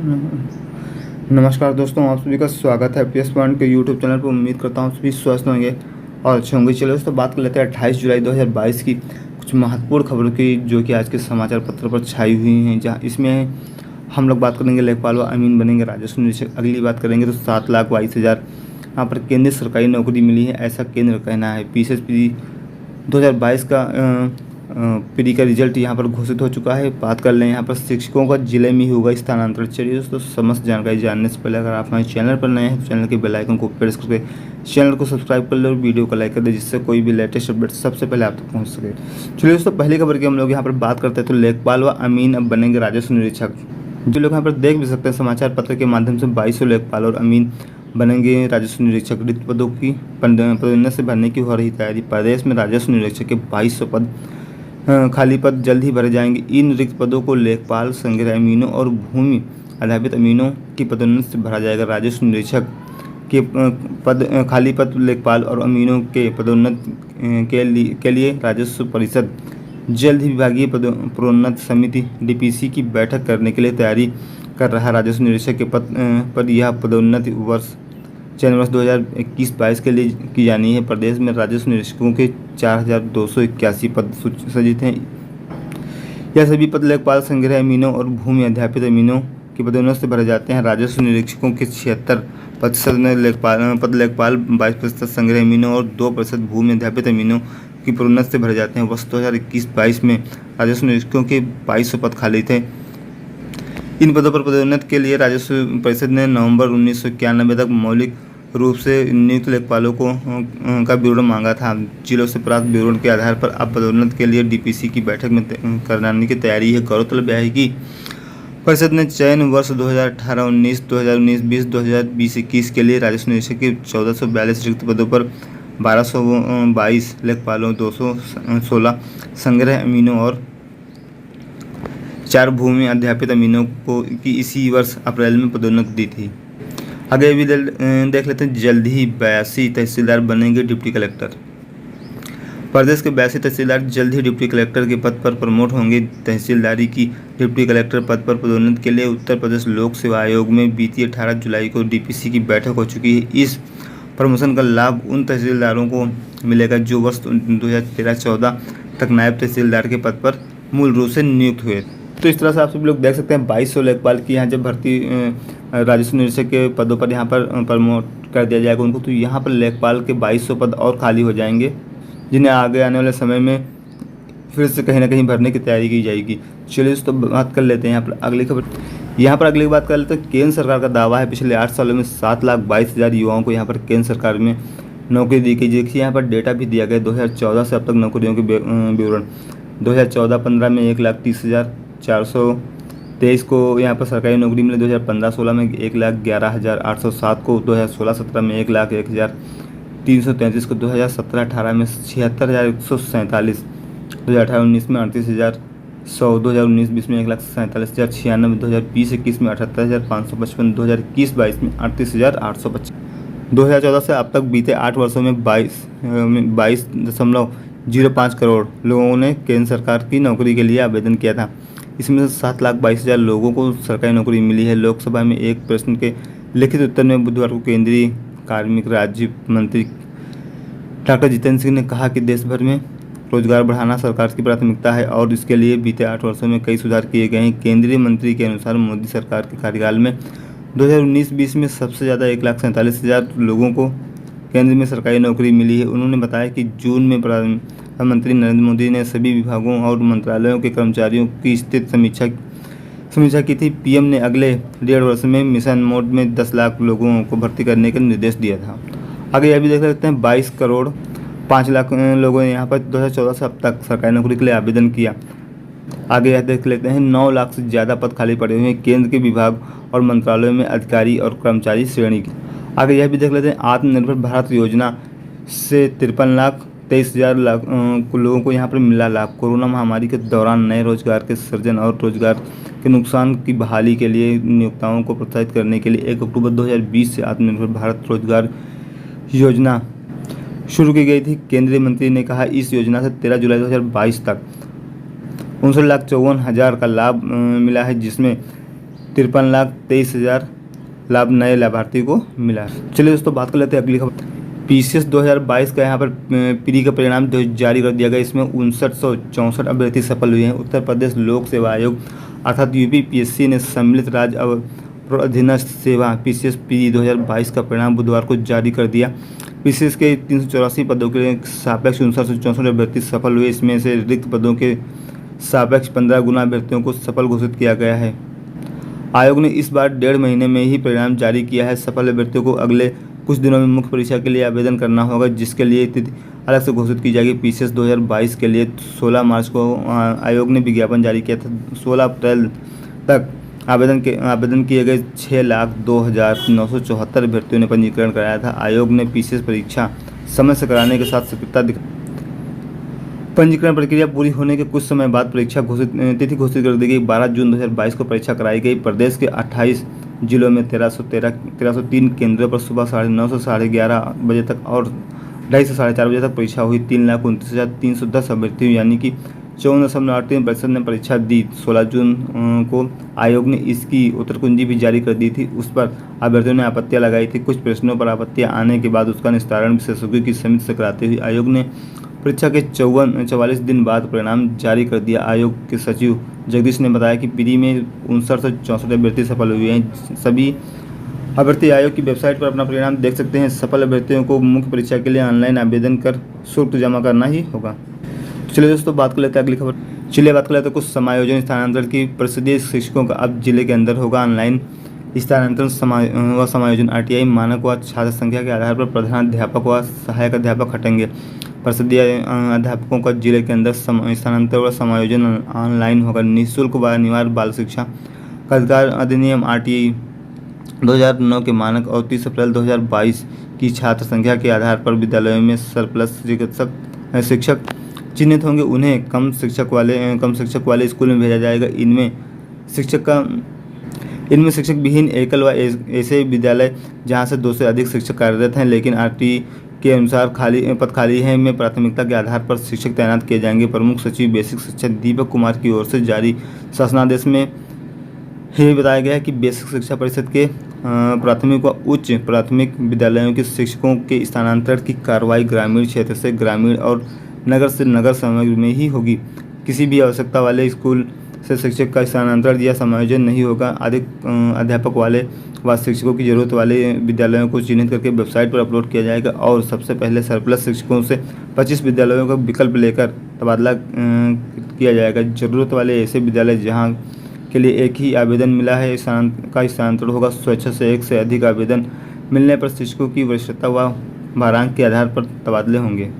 नमस्कार दोस्तों, आप सभी का स्वागत है पीएस पॉइंट के यूट्यूब चैनल पर। उम्मीद करता हूँ सभी स्वस्थ होंगे और अच्छे होंगे। चलो दोस्तों, बात कर लेते हैं 28 जुलाई 2022 की कुछ महत्वपूर्ण खबरों की, जो कि आज के समाचार पत्र पर छाई हुई हैं। जहाँ इसमें हम लोग बात करेंगे लेखपाल व अमीन बनेंगे राजस्व निरीक्षक। अगली बात करेंगे तो 7,22,000 यहाँ पर केंद्रीय सरकारी नौकरी मिली है, ऐसा केंद्र का कहना है। पीएसपी 2022 का प्री का रिजल्ट यहाँ पर घोषित हो चुका है। बात कर लें यहाँ पर शिक्षकों का जिले में ही होगा स्थानांतरण। चलिए दोस्तों, समस्त जानकारी जानने से पहले अगर आप हमारे चैनल पर नए हैं तो चैनल के बेल आइकन को प्रेस करके चैनल को सब्सक्राइब कर ले और वीडियो को लाइक कर दे, जिससे कोई भी लेटेस्ट अपडेट सबसे पहले आप तक पहुँच सके। चलिए दोस्तों, पहली खबर की हम लोग यहाँ पर बात करते हैं तो लेखपाल व अमीन अब बनेंगे राजस्व निरीक्षक। जो लोग यहाँ पर देख भी सकते हैं समाचार पत्र के माध्यम से 2200 लेखपाल और अमीन बनेंगे राजस्व निरीक्षक। रिक्त पदों की पदोन्नति से भरने की हो रही तैयारी। प्रदेश में राजस्व निरीक्षक के 2200 पद खाली पद जल्द ही भरे जाएंगे। इन रिक्त पदों को लेखपाल, संग्रह अमीनों और भूमि अध्यापित अमीनों की पदोन्नति से भरा जाएगा। राजस्व निरीक्षक के खाली पद लेखपाल और अमीनों के पदोन्नति के लिए राजस्व परिषद जल्द ही विभागीय प्रोन्नति समिति डीपीसी की बैठक करने के लिए तैयारी कर रहा है। राजस्व निरीक्षक के पद पर यह पदोन्नति चयन वर्ष 2021-22 के लिए की जानी है। प्रदेश में राजस्व निरीक्षकों के 4,281 पद सृजित हैं। यह सभी पद लेखपाल, संग्रह अमीनों और भूमि अध्यापित अमीनों की पदोन्नति से भरे जाते हैं। राजस्व निरीक्षकों के 76% पद लेखपाल, 22% संग्रह अमीनों और 2% भूमि अध्यापित अमीनों की पदोन्नति से भरे जाते हैं। वर्ष 2021-22 में राजस्व निरीक्षकों के 2200 पद खाली थे। इन पदों पर पदोन्नति के लिए राजस्व परिषद ने नवंबर 1991 तक मौलिक रूप से नियुक्त लेखपालों का विवरण मांगा था। जिलों से प्राप्त विवरण के आधार पर अब पदोन्नति के लिए डीपीसी की बैठक में कराने की तैयारी है। गौरतलब है कि परिषद ने चयन वर्ष 2018-19, 2019-20, 2020-21 के लिए राजस्व निरीक्षक के 1442 रिक्त पदों पर 1222 लेखपालों, 216 संग्रह अमीनों और 4 भूमि अध्यापित अमीनों की इसी वर्ष अप्रैल में पदोन्नति दी थी। आगे भी देख लेते हैं। जल्द ही 82 तहसीलदार बनेंगे डिप्टी कलेक्टर। प्रदेश के 82 तहसीलदार जल्द ही डिप्टी कलेक्टर के पद पर प्रमोट होंगे। तहसीलदारी की डिप्टी कलेक्टर पद पर पदोन्नति के लिए उत्तर प्रदेश लोक सेवा आयोग में बीती 18 जुलाई को डीपीसी की बैठक हो चुकी है। इस प्रमोशन का लाभ उन तहसीलदारों को मिलेगा जो वर्ष 2013-14 तक नायब तहसीलदार के पद पर मूल रूप से नियुक्त हुए। तो इस तरह से आप सभी लोग देख सकते हैं 2200 लेखपाल की यहाँ जब भर्ती राजस्व निरीक्षक के पदों पर यहाँ पर प्रमोट कर दिया जाएगा उनको, तो यहाँ पर लेखपाल के 2200 पद और खाली हो जाएंगे, जिन्हें आगे आने वाले समय में फिर से कहीं ना कहीं भरने की तैयारी की जाएगी। चलिए दोस्तों, बात कर लेते हैं यहाँ पर अगली खबर। यहाँ पर अगली बात कर लेते हैं। केंद्र सरकार का दावा है पिछले 8 सालों में 7,22,000 युवाओं को यहाँ पर केंद्र सरकार में नौकरी दी गई। देखिए यहाँ पर डेटा भी दिया गया 2014 से अब तक नौकरियों के विवरण। 2014-15 में 1,30,423 को यहाँ पर सरकारी नौकरी मिली। 2015-16 में 1,11,807 को, 2016-17 में 1,01,333 को, 2017-18 में 76,147, 2018-19 में 38,100, 2019-20 में 1,47,096, 2020-21 में 78,555, 2021-22 में 38,825। 2014 से अब तक बीते 8 वर्षों में 22.05 करोड़ लोगों ने केंद्र सरकार की नौकरी के लिए आवेदन किया था। इसमें से 7,22,000 लोगों को सरकारी नौकरी मिली है। लोकसभा में एक प्रश्न के लिखित उत्तर में बुधवार को केंद्रीय कार्मिक राज्य मंत्री डॉक्टर जितेंद्र सिंह ने कहा कि देश भर में रोजगार बढ़ाना सरकार की प्राथमिकता है और इसके लिए बीते 8 वर्षों में कई सुधार किए गए हैं। केंद्रीय मंत्री के अनुसार मोदी सरकार के कार्यकाल में 2019-20 में सबसे ज़्यादा 1,47,000 लोगों को केंद्र में सरकारी नौकरी मिली है। उन्होंने बताया कि जून में प्रधानमंत्री नरेंद्र मोदी ने सभी विभागों और मंत्रालयों के कर्मचारियों की स्थिति समीक्षा की थी। पीएम ने अगले 1.5 वर्ष में मिशन मोड में 10 लाख लोगों को भर्ती करने का निर्देश दिया था। आगे यह भी देख सकते हैं 22 करोड़ 5 लाख लोगों ने यहाँ पर 2014 से अब तक सरकारी नौकरी के लिए आवेदन किया। आगे यह देख लेते हैं 9 लाख से ज़्यादा पद खाली पड़े हुए हैं केंद्र के विभाग और मंत्रालयों में अधिकारी और कर्मचारी श्रेणी की। आगे यह भी देख लेते हैं आत्मनिर्भर भारत योजना से 53,23,000 लोगों को यहाँ पर मिला लाभ। कोरोना महामारी के दौरान नए रोजगार के सृजन और रोजगार के नुकसान की बहाली के लिए नियोक्ताओं को प्रोत्साहित करने के लिए 1 अक्टूबर 2020 से आत्मनिर्भर भारत रोजगार योजना शुरू की गई थी। केंद्रीय मंत्री ने कहा इस योजना से 13 जुलाई 2022 तक 59,54,000 का लाभ मिला है, जिसमें 53,23,000 लाभ नए लाभार्थी को मिला। चलिए दोस्तों बात कर लेते हैं अगली खबर। पीसीएस 2022 का यहाँ पर प्री का परिणाम जारी कर दिया गया। इसमें 5964 अभ्यर्थी सफल हुए हैं। उत्तर प्रदेश लोक सेवा आयोग अर्थात यूपीपीएससी ने सम्मिलित राज्य अधीनस्थ सेवा पीसीएस पी 2022 का परिणाम बुधवार को जारी कर दिया। पीसीएस के 384 पदों के लिए सापेक्ष 5964 अभ्यर्थी सफल हुए। इसमें से रिक्त पदों के सापेक्ष 15 गुना अभ्यर्थियों को सफल घोषित किया गया है। आयोग ने इस बार 1.5 महीने में ही परिणाम जारी किया है। सफल अभ्यर्थियों को अगले कुछ दिनों में मुख्य परीक्षा के लिए आवेदन करना होगा, जिसके लिए तिथि अलग से घोषित की जाएगी। पीसीएस 2022 के लिए 16 मार्च को आयोग ने विज्ञापन जारी किया था। 16 अप्रैल तक आवेदन किए गए 6,02,974 अभ्यर्थियों ने पंजीकरण कराया था। आयोग ने पीसीएस परीक्षा समय से कराने के साथ सक्रियता दिखाई। पंजीकरण प्रक्रिया पूरी होने के कुछ समय बाद परीक्षा तिथि घोषित कर दी गई। 12 जून 2022 को परीक्षा कराई गई। प्रदेश के 28 जिलों में 1303 केंद्रों पर सुबह 9:30 से 11:30 बजे तक और 2:30 से 4:30 बजे तक परीक्षा हुई। 3,29,310 अभ्यर्थियों यानी कि 54.83% ने परीक्षा दी। 16 जून को आयोग ने इसकी उत्तरकुंजी भी जारी कर दी थी। उस पर अभ्यर्थियों ने आपत्तियां लगाई थी। कुछ प्रश्नों पर आपत्तियां आने के बाद उसका निस्तारण विशेषज्ञों की समिति से कराते हुए आयोग ने परीक्षा के 44 दिन बाद परिणाम जारी कर दिया। आयोग के सचिव जगदीश ने बताया कि प्री में 59 से 64 अभ्यर्थी सफल हुए हैं। सभी अभ्यर्थी आयोग की वेबसाइट पर अपना परिणाम देख सकते हैं। सफल अभ्यर्थियों को मुख्य परीक्षा के लिए ऑनलाइन आवेदन कर शुल्क जमा करना ही होगा। चलिए दोस्तों बात कर लेते हैं अगली खबर। चलिए बात कर लेते हैं कुछ समायोजन स्थानांतरण की। परिषदीय शिक्षकों का अब जिले के अंदर होगा ऑनलाइन स्थानांतरण व समायोजन। आरटीआई मानक व छात्र संख्या के आधार पर प्रधानाध्यापक व सहायक अध्यापक हटेंगे। परिषदीय अध्यापकों का जिले के अंदर स्थानांतरण व समायोजन ऑनलाइन होगा। निःशुल्क व अनिवार्य बाल शिक्षा का अधिकार अधिनियम आरटीआई 2009 के मानक और 30 अप्रैल 2022 की छात्र संख्या के आधार पर विद्यालयों में सरप्लस शिक्षक चिन्हित होंगे। उन्हें कम शिक्षक वाले स्कूल में भेजा जाएगा। इनमें शिक्षक विहीन एकल व ऐसे विद्यालय जहां से 2 से अधिक शिक्षक कार्यरत हैं लेकिन आरटी के अनुसार पद खाली है में प्राथमिकता के आधार पर शिक्षक तैनात किए जाएंगे। प्रमुख सचिव बेसिक शिक्षा दीपक कुमार की ओर से जारी शासनादेश में यह बताया गया है कि बेसिक शिक्षा परिषद के प्राथमिक व उच्च प्राथमिक विद्यालयों के शिक्षकों के स्थानांतरण की कार्रवाई ग्रामीण क्षेत्र से ग्रामीण और नगर से नगर समग्र में ही होगी। किसी भी आवश्यकता वाले स्कूल से शिक्षक का स्थानांतरण या समायोजन नहीं होगा। अधिक अध्यापक वाले व शिक्षकों की जरूरत वाले विद्यालयों को चिन्हित करके वेबसाइट पर अपलोड किया जाएगा और सबसे पहले सरप्लस शिक्षकों से 25 विद्यालयों का विकल्प लेकर तबादला किया जाएगा। जरूरत वाले ऐसे विद्यालय जहां के लिए एक ही आवेदन मिला है का स्थानांतरण होगा। स्वेच्छा से एक से अधिक आवेदन मिलने पर शिक्षकों की वरिष्ठता व भारांक के आधार पर तबादले होंगे।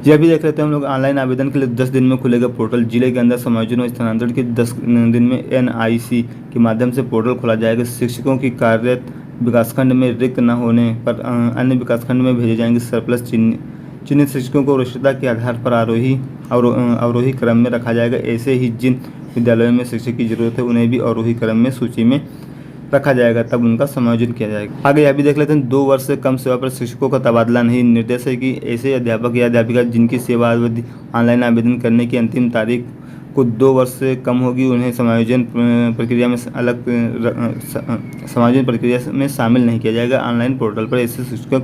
यह भी देख लेते हैं हम लोग। ऑनलाइन आवेदन के लिए 10 दिन में खुलेगा पोर्टल। जिले के अंदर समायोजन और स्थानांतरण के 10 दिन में एनआईसी के माध्यम से पोर्टल खोला जाएगा। शिक्षकों की कार्यरत विकासखंड में रिक्त न होने पर अन्य विकासखंड में भेजे जाएंगे। सरप्लस चिन्हित शिक्षकों को वरिष्ठता के आधार पर अवरोही क्रम में रखा जाएगा। ऐसे ही जिन विद्यालयों में शिक्षक की जरूरत है उन्हें भी अवरोही क्रम में सूची में रखा जाएगा, तब उनका समायोजन किया जाएगा। आगे यह भी देख लेते हैं। 2 वर्ष से कम सेवा पर शिक्षकों का तबादला नहीं। निर्देश है कि ऐसे अध्यापक या अध्यापिका जिनकी सेवा अवधि ऑनलाइन आवेदन करने की अंतिम तारीख को 2 वर्ष से कम होगी उन्हें समायोजन प्रक्रिया में शामिल नहीं किया जाएगा। ऑनलाइन पोर्टल पर ऐसे शिक्षक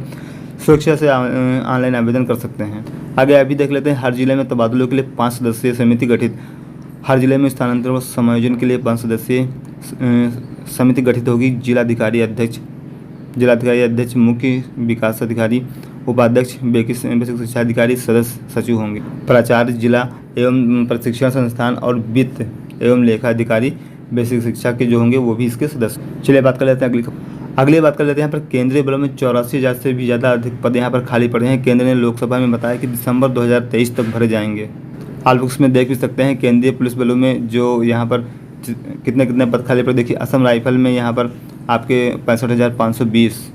सुरक्षा से ऑनलाइन आवेदन कर सकते हैं। आगे अभी देख लेते हैं। हर जिले में तबादलों के लिए 5 सदस्यीय समिति गठित। हर जिले में स्थानांतरण व समायोजन के लिए 5 सदस्यीय समिति गठित होगी। जिलाधिकारी अध्यक्ष, मुख्य विकास अधिकारी, उपाध्यक्ष, बेसिक शिक्षा अधिकारी, सदस्य सचिव होंगे। प्राचार्य जिला एवं प्रशिक्षण संस्थान और वित्त एवं लेखा अधिकारी बेसिक शिक्षा के जो होंगे वो भी इसके सदस्य। चलिए बात कर लेते हैं अगली बात कर लेते हैं। यहाँ पर केंद्रीय बलों में 84,000 से भी ज़्यादा अधिक पद यहाँ पर खाली पड़े हैं। केंद्र ने लोकसभा में बताया कि दिसंबर 2023 तक भरे जाएंगे। आलबुक्स में देख भी सकते हैं केंद्रीय पुलिस बलों में जो यहाँ पर कितने पद खाली पड़े। देखिए असम राइफल में यहाँ पर आपके 65,520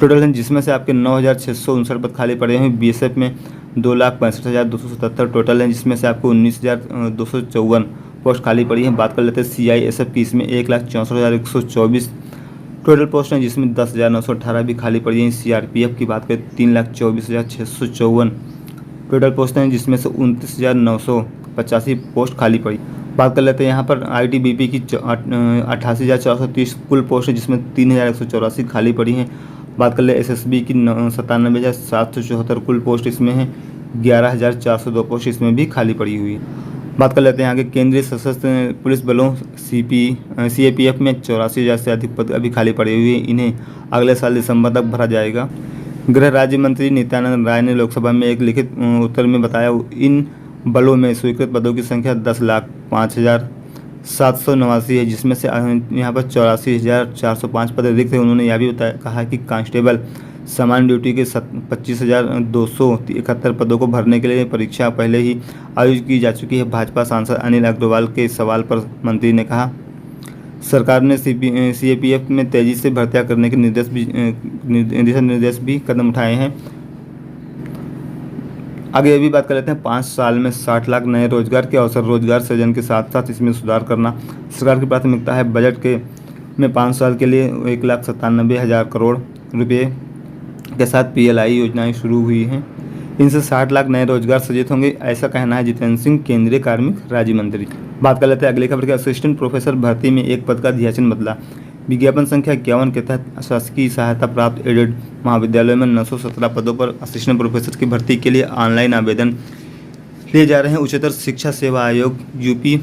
टोटल हैं, जिसमें से आपके 9,659 पद खाली पड़े हैं। बीएसएफ में 2,65,277 टोटल हैं, जिसमें से आपको 19,254 पोस्ट खाली पड़ी हैं। बात कर लेते हैं सीआईएसएफ की। इसमें 1,64,124 टोटल पोस्ट हैं, जिसमें 10,918 भी खाली पड़ी हैं। सीआरपीएफ की बात करें 3,24,654 टोटल पोस्ट हैं, जिसमें से 29,985 पोस्ट खाली पड़ी। बात कर लेते हैं यहाँ पर ITBP की 88,430 कुल पोस्ट है, जिसमें 3,184 खाली पड़ी हैं। बात कर ले SSB की 97,774 कुल पोस्ट इसमें है, 11,402 पोस्ट इसमें भी खाली पड़ी हुई है। बात कर लेते हैं आगे केंद्रीय सशस्त्र पुलिस बलों CAPF में 84,000 से अधिक पद अभी खाली पड़े हुए हैं। इन्हें अगले साल दिसंबर तक भरा जाएगा। गृह राज्य मंत्री नित्यानंद राय ने लोकसभा में एक लिखित उत्तर में बताया, इन बलों में स्वीकृत पदों की संख्या 10,05,789 है, जिसमें से यहाँ पर 84,405 पद रिक्त है। उन्होंने यह भी कहा कि कांस्टेबल समान ड्यूटी के 25,271 पदों को भरने के लिए परीक्षा पहले ही आयोजित की जा चुकी है। भाजपा सांसद अनिल अग्रवाल के सवाल पर मंत्री ने कहा, सरकार ने CAPF में तेजी से भर्तियां करने के निर्देश भी कदम उठाए हैं। आगे ये भी बात कर लेते हैं 5 साल में 60 लाख नए रोजगार के अवसर, रोजगार सृजन के साथ साथ इसमें सुधार करना सरकार की प्राथमिकता है। बजट में 5 साल के लिए 1,97,000 करोड़ रुपये के साथ PLI योजनाएं शुरू हुई हैं। इनसे 60 लाख नए रोजगार सृजित होंगे, ऐसा कहना है जितेंद्र सिंह, केंद्रीय कार्मिक राज्य मंत्री। बात कर लेते हैं अगली खबर के असिस्टेंट प्रोफेसर भर्ती में एक पद का अध्याचन बदला। विज्ञापन संख्या 51 के तहत शासकीय सहायता प्राप्त एडेड महाविद्यालयों में 917 पदों पर असिस्टेंट प्रोफेसर की भर्ती के लिए ऑनलाइन आवेदन लिए जा रहे हैं। उच्चतर शिक्षा सेवा आयोग UP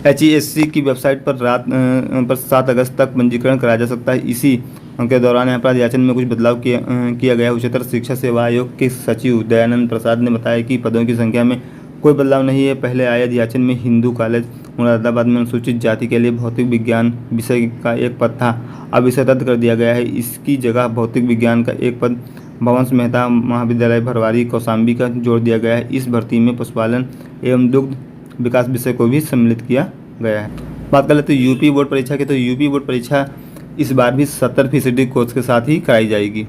HESC की वेबसाइट पर 7 अगस्त तक पंजीकरण कराया जा सकता है। इसी के दौरान यहाँ पर अध्याचन में कुछ बदलाव किया गया। उच्चतर शिक्षा सेवा आयोग के सचिव दयानंद प्रसाद ने बताया कि पदों की संख्या में कोई बदलाव नहीं है। पहले आए अध्याचन में हिंदू कॉलेज मुरादाबाद में अनुसूचित जाति के लिए भौतिक विज्ञान विषय का एक पद था, अब इसे रद्द कर दिया गया है। इसकी जगह भौतिक विज्ञान का एक पद भवंस मेहता महाविद्यालय भरवारी कौशाम्बी का जोड़ दिया गया है। इस भर्ती में पशुपालन एवं दुग्ध विकास विषय को भी सम्मिलित किया गया है। बात कर लेते हैं UP बोर्ड परीक्षा की, तो UP बोर्ड परीक्षा इस बार भी 70% कोर्स के साथ ही कराई जाएगी।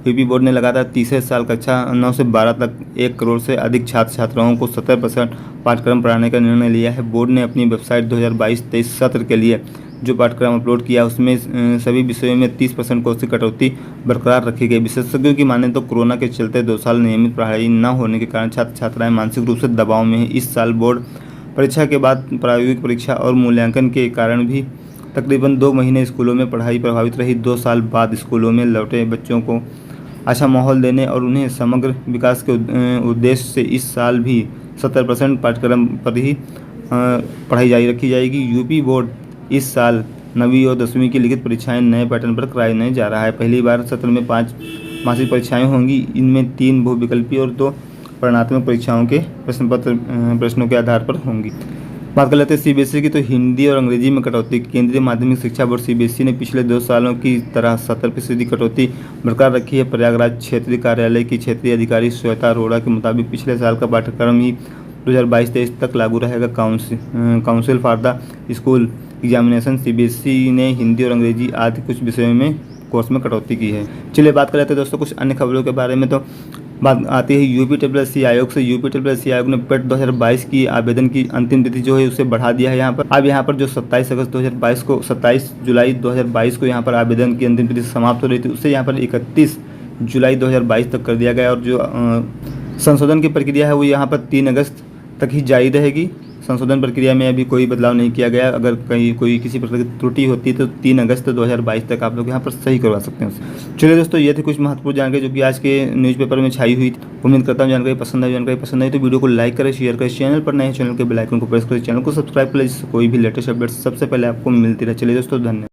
UP बोर्ड ने लगातार तीसरे साल कक्षा 9 से 12 तक 1 करोड़ से अधिक छात्र छात्राओं को 70% पाठ्यक्रम पढ़ाने का निर्णय लिया है। बोर्ड ने अपनी वेबसाइट 2022-23 सत्र के लिए जो पाठ्यक्रम अपलोड किया उसमें सभी विषयों में 30% कोर्स की कटौती बरकरार रखी गई। विशेषज्ञों की माने तो कोरोना के चलते 2 साल नियमित पढ़ाई न होने के कारण छात्र छात्राएं मानसिक रूप से दबाव में हैं। इस साल बोर्ड परीक्षा के बाद प्रायोगिक परीक्षा और मूल्यांकन के कारण भी तकरीबन 2 महीने स्कूलों में पढ़ाई प्रभावित रही। 2 साल बाद स्कूलों में लौटे बच्चों को अच्छा माहौल देने और उन्हें समग्र विकास के उद्देश्य से इस साल भी 70% पाठ्यक्रम पर ही पढ़ाई जारी रखी जाएगी। UP बोर्ड इस साल 9वीं और 10वीं की लिखित परीक्षाएं नए पैटर्न पर कराने जा रहा है। पहली बार सत्र में 5 मासिक परीक्षाएं होंगी। इनमें 3 बहुविकल्पीय और 2 परिणात्मक परीक्षाओं के प्रश्नों के आधार पर होंगी। बात कर लेते हैं CBSE की, तो हिंदी और अंग्रेजी में कटौती। केंद्रीय माध्यमिक शिक्षा बोर्ड CBSE ने पिछले 2 सालों की तरह 70% कटौती बरकरार रखी है। प्रयागराज क्षेत्रीय कार्यालय की क्षेत्रीय अधिकारी श्वेता अरोड़ा के मुताबिक पिछले साल का पाठ्यक्रम ही 2022-23 तक लागू रहेगा। Council for the school examination CBSE ने हिंदी और अंग्रेजी आदि कुछ विषयों में कोर्स में कटौती की है। चलिए बात कर लेते हैं दोस्तों कुछ अन्य खबरों के बारे में। तो बात आती है UPSSC आयोग से। UPSSC आयोग ने पेट 2022 की आवेदन की अंतिम तिथि जो है उसे बढ़ा दिया है। यहाँ पर अब यहाँ पर जो 27 अगस्त 2022 को 27 जुलाई 2022 को यहाँ पर आवेदन की अंतिम तिथि समाप्त हो रही थी, उससे यहाँ पर 31 जुलाई 2022 तक कर दिया गया। और जो संशोधन की प्रक्रिया है वो यहाँ पर 3 अगस्त तक ही जारी रहेगी। संशोधन प्रक्रिया में अभी कोई बदलाव नहीं किया गया। अगर कहीं कोई किसी प्रकार की त्रुटि होती है तो 3 अगस्त 2022 तक आप लोग यहाँ पर सही करवा सकते हैं। चलिए दोस्तों, ये थी कुछ महत्वपूर्ण जानकारी जो कि आज के न्यूज़पेपर में छाई हुई थी। उम्मीद करता हूँ जानकारी पसंद आई तो वीडियो को लाइक करें, शेयर करें। चैनल पर नए चैनल के बेल आइकन को प्रेस करें, चैनल को सब्सक्राइब करें, जिससे कोई भी लेटेस्ट अपडेट सबसे पहले आपको मिलती रहे। चलिए दोस्तों, धन्यवाद।